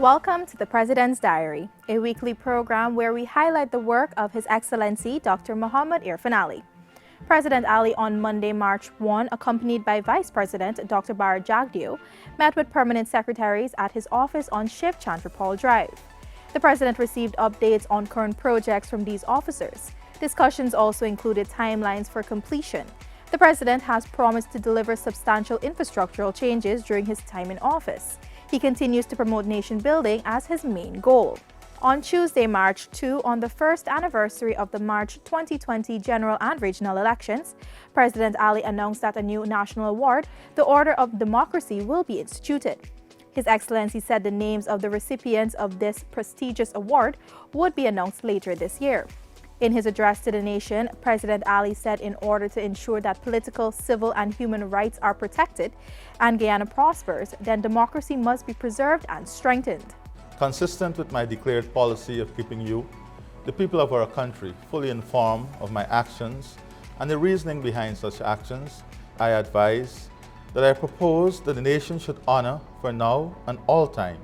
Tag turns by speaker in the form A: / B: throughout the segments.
A: Welcome to the President's Diary, a weekly program where we highlight the work of His Excellency Dr. Mohamed Irfaan Ali. President Ali on Monday, March 1, accompanied by Vice President Dr. Bara Jagdeo, met with permanent secretaries at his office on Shiv Chandra Paul Drive. The President received updates on current projects from these officers. Discussions also included timelines for completion. The President has promised to deliver substantial infrastructural changes during his time in office. He continues to promote nation building as his main goal. On Tuesday, March 2, on the first anniversary of the March 2020 general and regional elections, President Ali announced that a new national award, the Order of Democracy, will be instituted. His Excellency said the names of the recipients of this prestigious award would be announced later this year. In his address to the nation, President Ali said in order to ensure that political, civil, and human rights are protected and Guyana prospers, then democracy must be preserved and strengthened.
B: Consistent with my declared policy of keeping you, the people of our country, fully informed of my actions and the reasoning behind such actions, I advise that I propose that the nation should honor, for now and all time,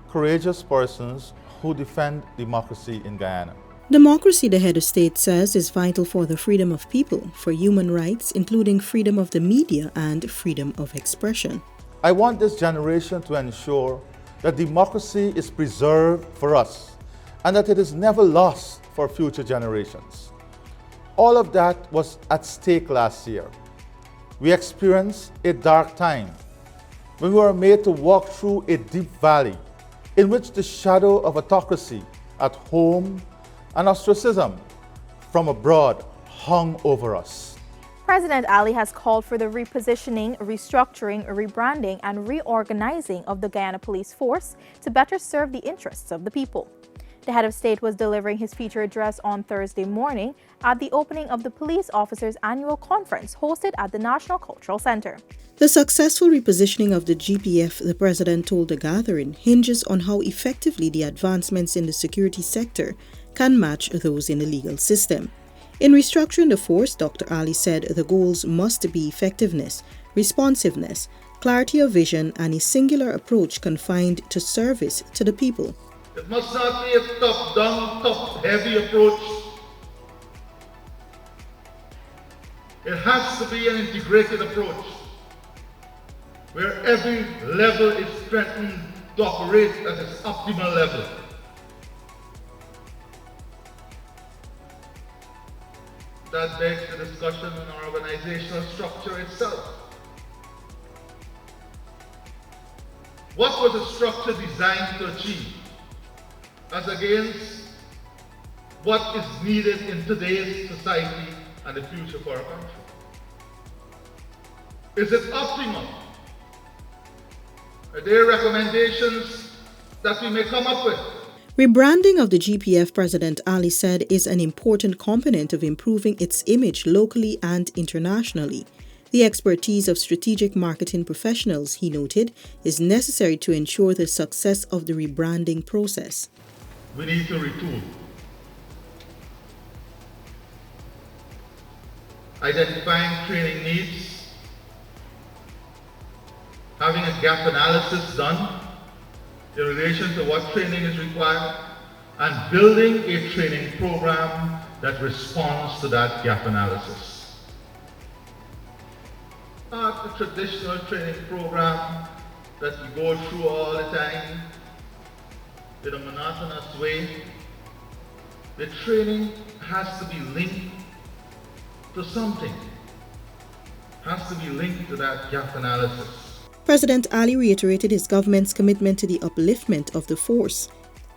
B: courageous persons who defend democracy in Guyana.
C: Democracy, the head of state says, is vital for the freedom of people, for human rights, including freedom of the media and freedom of expression.
B: I want this generation to ensure that democracy is preserved for us and that it is never lost for future generations. All of that was at stake last year. We experienced a dark time when we were made to walk through a deep valley in which the shadow of autocracy at home and ostracism from abroad hung over us.
A: President Ali has called for the repositioning, restructuring, rebranding, and reorganizing of the Guyana Police Force to better serve the interests of the people. The head of state was delivering his feature address on Thursday morning at the opening of the police officers' annual conference hosted at the National Cultural Center.
C: The successful repositioning of the GPF, the president told the gathering, hinges on how effectively the advancements in the security sector can match those in the legal system. In restructuring the force, Dr. Ali said the goals must be effectiveness, responsiveness, clarity of vision, and a singular approach confined to service to the people.
D: It must not be a top-down, top-heavy approach. It has to be an integrated approach, where every level is strengthened to operate at its optimal level. That begs the discussion on our organizational structure itself. What was the structure designed to achieve, as against what is needed in today's society and the future for our country? Is it optimal? Are there recommendations that we may come up with?
C: Rebranding of the GPF, President Ali said, is an important component of improving its image locally and internationally. The expertise of strategic marketing professionals, he noted, is necessary to ensure the success of the rebranding process.
D: We need to retool. Identifying training needs, having a gap analysis done in relation to what training is required, and building a training program that responds to that gap analysis. Not the traditional training program that we go through all the time in a monotonous way. The training has to be linked to something, has to be linked to that gap analysis.
C: President Ali reiterated his government's commitment to the upliftment of the force.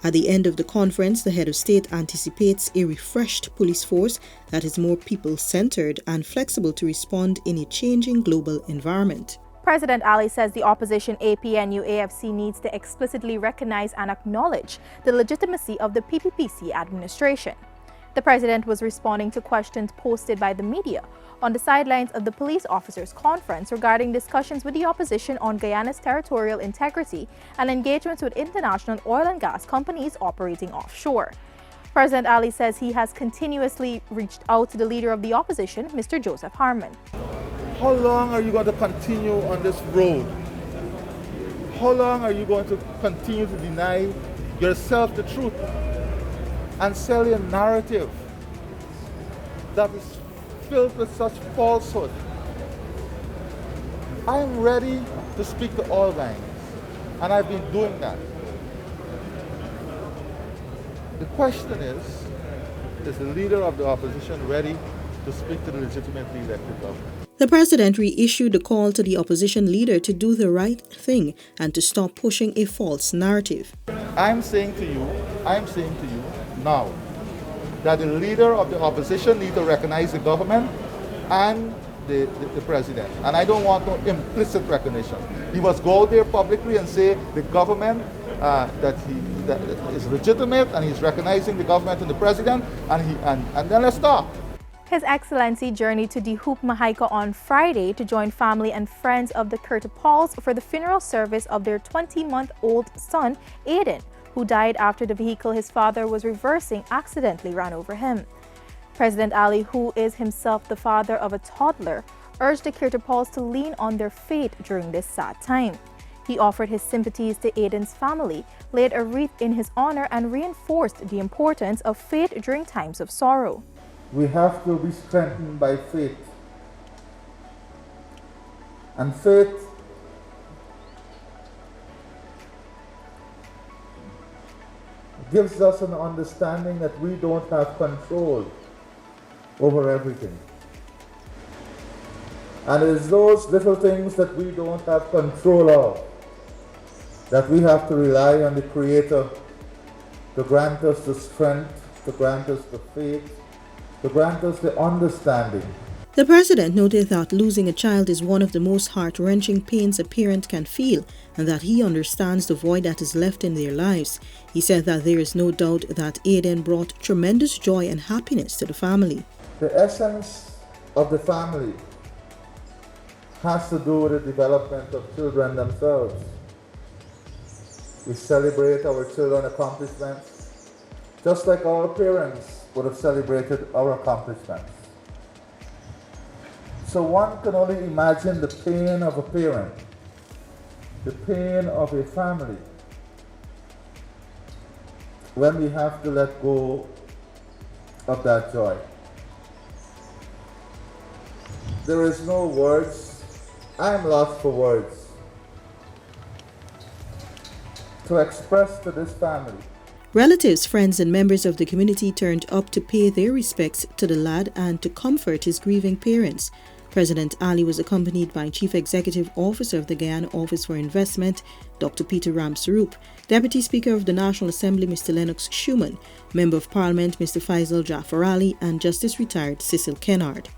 C: At the end of the conference, the head of state anticipates a refreshed police force that is more people-centered and flexible to respond in a changing global environment.
A: President Ali says the opposition APNU-AFC needs to explicitly recognize and acknowledge the legitimacy of the PPPC administration. The president was responding to questions posted by the media on the sidelines of the police officers' conference regarding discussions with the opposition on Guyana's territorial integrity and engagements with international oil and gas companies operating offshore. President Ali says he has continuously reached out to the leader of the opposition, Mr. Joseph Harman.
B: How long are you going to continue on this road? How long are you going to continue to deny yourself the truth and sell a narrative that is filled with such falsehood? I'm ready to speak to all gangs, and I've been doing that. The question is the leader of the opposition ready to speak to the legitimately elected government?
C: The president reissued a call to the opposition leader to do the right thing and to stop pushing a false narrative.
B: I'm saying to you now that the leader of the opposition needs to recognize the government and the president. And I don't want no implicit recognition. He must go there publicly and say the government that is legitimate, and he's recognizing the government and the president, and then let's talk.
A: His Excellency journeyed to Dihoop Mahaica on Friday to join family and friends of the Kurtapals for the funeral service of their 20-month-old son, Aiden, who died after the vehicle his father was reversing accidentally ran over him. President Ali, who is himself the father of a toddler, urged the Kurtapals to lean on their faith during this sad time. He offered his sympathies to Aiden's family, laid a wreath in his honor, and reinforced the importance of faith during times of sorrow.
B: We have to be strengthened by faith. And faith gives us an understanding that we don't have control over everything. And it is those little things that we don't have control of that we have to rely on the Creator to grant us the strength, to grant us the faith, to grant us the understanding.
C: The president noted that losing a child is one of the most heart-wrenching pains a parent can feel, and that he understands the void that is left in their lives. He said that there is no doubt that Aiden brought tremendous joy and happiness to the family.
B: The essence of the family has to do with the development of children themselves. We celebrate our children's accomplishments just like our parents would have celebrated our accomplishments. So one can only imagine the pain of a parent, the pain of a family, when we have to let go of that joy. There is no words. I'm lost for words to express to this family.
C: Relatives, friends, and members of the community turned up to pay their respects to the lad and to comfort his grieving parents. President Ali was accompanied by Chief Executive Officer of the Guyana Office for Investment, Dr. Peter Ramsaroop, Deputy Speaker of the National Assembly, Mr. Lennox Schumann, Member of Parliament, Mr. Faisal Jafar Ali, and Justice Retired Cecil Kennard.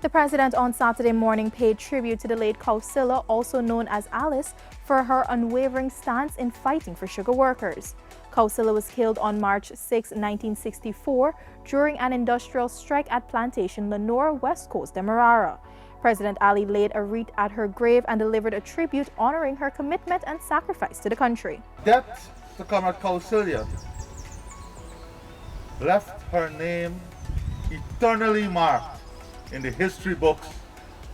A: The president on Saturday morning paid tribute to the late Kausila, also known as Alice, for her unwavering stance in fighting for sugar workers. Kausila was killed on March 6, 1964, during an industrial strike at Plantation Lenore, West Coast, Demerara. President Ali laid a wreath at her grave and delivered a tribute honoring her commitment and sacrifice to the country.
B: Death to Comrade Kausila left her name eternally marked in the history books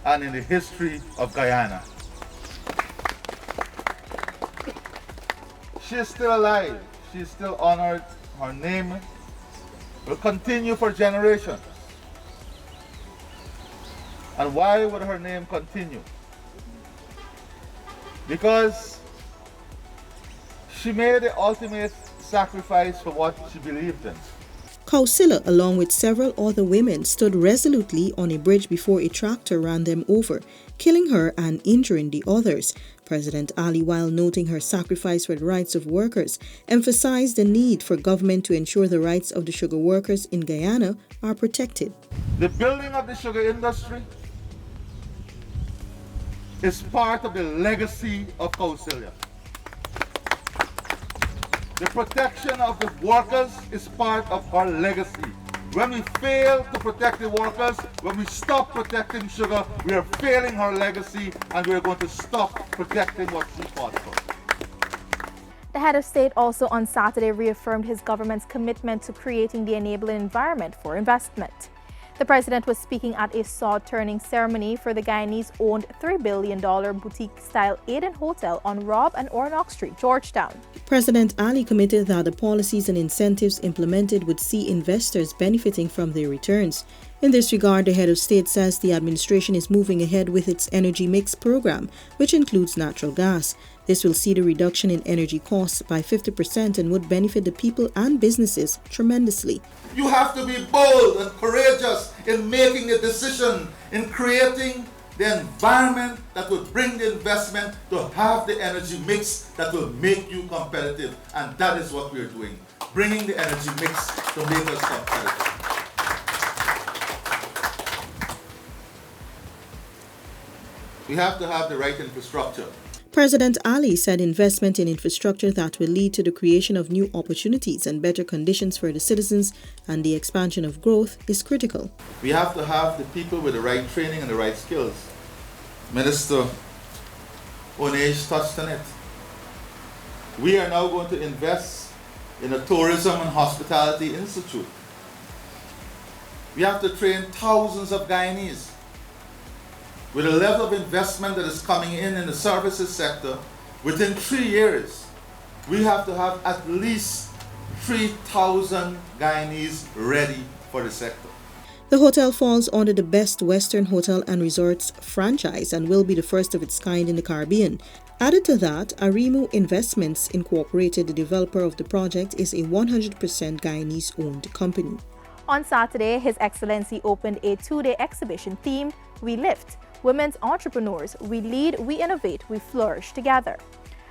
B: and in the history of Guyana. She is still alive. She is still honored. Her name will continue for generations. And why would her name continue? Because she made the ultimate sacrifice for what she believed in.
C: Kausila, along with several other women, stood resolutely on a bridge before a tractor ran them over, killing her and injuring the others. President Ali, while noting her sacrifice for the rights of workers, emphasized the need for government to ensure the rights of the sugar workers in Guyana are protected.
B: The building of the sugar industry is part of the legacy of Kausila. The protection of the workers is part of her legacy. When we fail to protect the workers, when we stop protecting sugar, we are failing her legacy, and we are going to stop protecting what she fought for.
A: The head of state also on Saturday reaffirmed his government's commitment to creating the enabling environment for investment. The president was speaking at a sword-turning ceremony for the Guyanese-owned $3 billion boutique-style Eden Hotel on Robb and Ornock Street, Georgetown.
C: President Ali committed that the policies and incentives implemented would see investors benefiting from their returns. In this regard, the head of state says the administration is moving ahead with its energy mix program, which includes natural gas. This will see the reduction in energy costs by 50% and would benefit the people and businesses tremendously.
B: You have to be bold and courageous in making a decision, in creating the environment that will bring the investment to have the energy mix that will make you competitive. And that is what we're doing, bringing the energy mix to make us competitive. We have to have the right infrastructure.
C: President Ali said investment in infrastructure that will lead to the creation of new opportunities and better conditions for the citizens and the expansion of growth is critical.
B: We have to have the people with the right training and the right skills. Minister Onej touched on it. We are now going to invest in a tourism and hospitality institute. We have to train thousands of Guyanese. With a level of investment that is coming in the services sector, within 3 years, we have to have at least 3,000 Guyanese ready for the sector.
C: The hotel falls under the Best Western Hotel and Resorts franchise and will be the first of its kind in the Caribbean. Added to that, Arimu Investments Incorporated, the developer of the project, is a 100% Guyanese-owned company.
A: On Saturday, His Excellency opened a 2-day exhibition themed We Lift. Women's entrepreneurs, we lead, we innovate, we flourish together.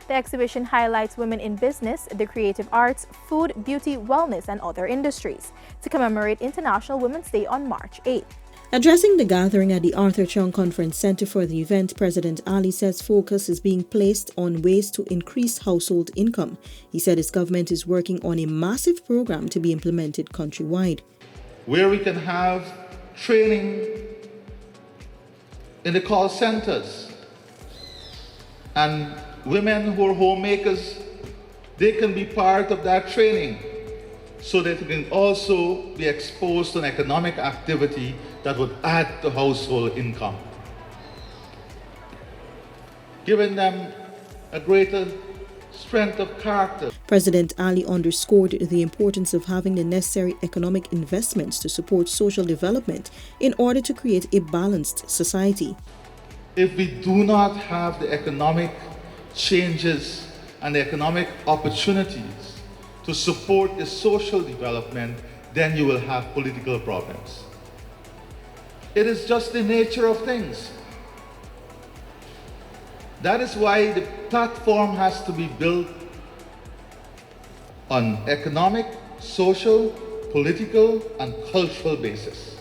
A: The exhibition highlights women in business, the creative arts, food, beauty, wellness, and other industries to commemorate International Women's Day on March 8th.
C: Addressing the gathering at the Arthur Chung Conference Center for the event, President Ali says focus is being placed on ways to increase household income. He said his government is working on a massive program to be implemented countrywide,
D: where we can have training in the call centers, and women who are homemakers, they can be part of that training so that they can also be exposed to an economic activity that would add to household income, giving them a greater strength of character.
C: President Ali underscored the importance of having the necessary economic investments to support social development in order to create a balanced society.
D: If we do not have the economic changes and the economic opportunities to support the social development, then you will have political problems. It is just the nature of things. That is why the platform has to be built on economic, social, political, and cultural basis.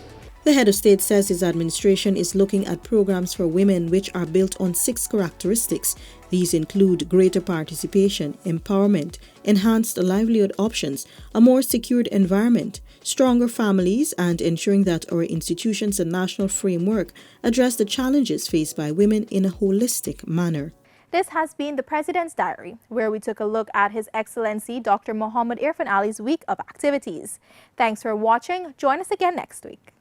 C: The head of state says his administration is looking at programs for women which are built on 6 characteristics. These include greater participation, empowerment, enhanced livelihood options, a more secured environment, stronger families, and ensuring that our institutions and national framework address the challenges faced by women in a holistic manner.
A: This has been the President's Diary, where we took a look at His Excellency Dr. Mohamed Irfaan Ali's week of activities. Thanks for watching. Join us again next week.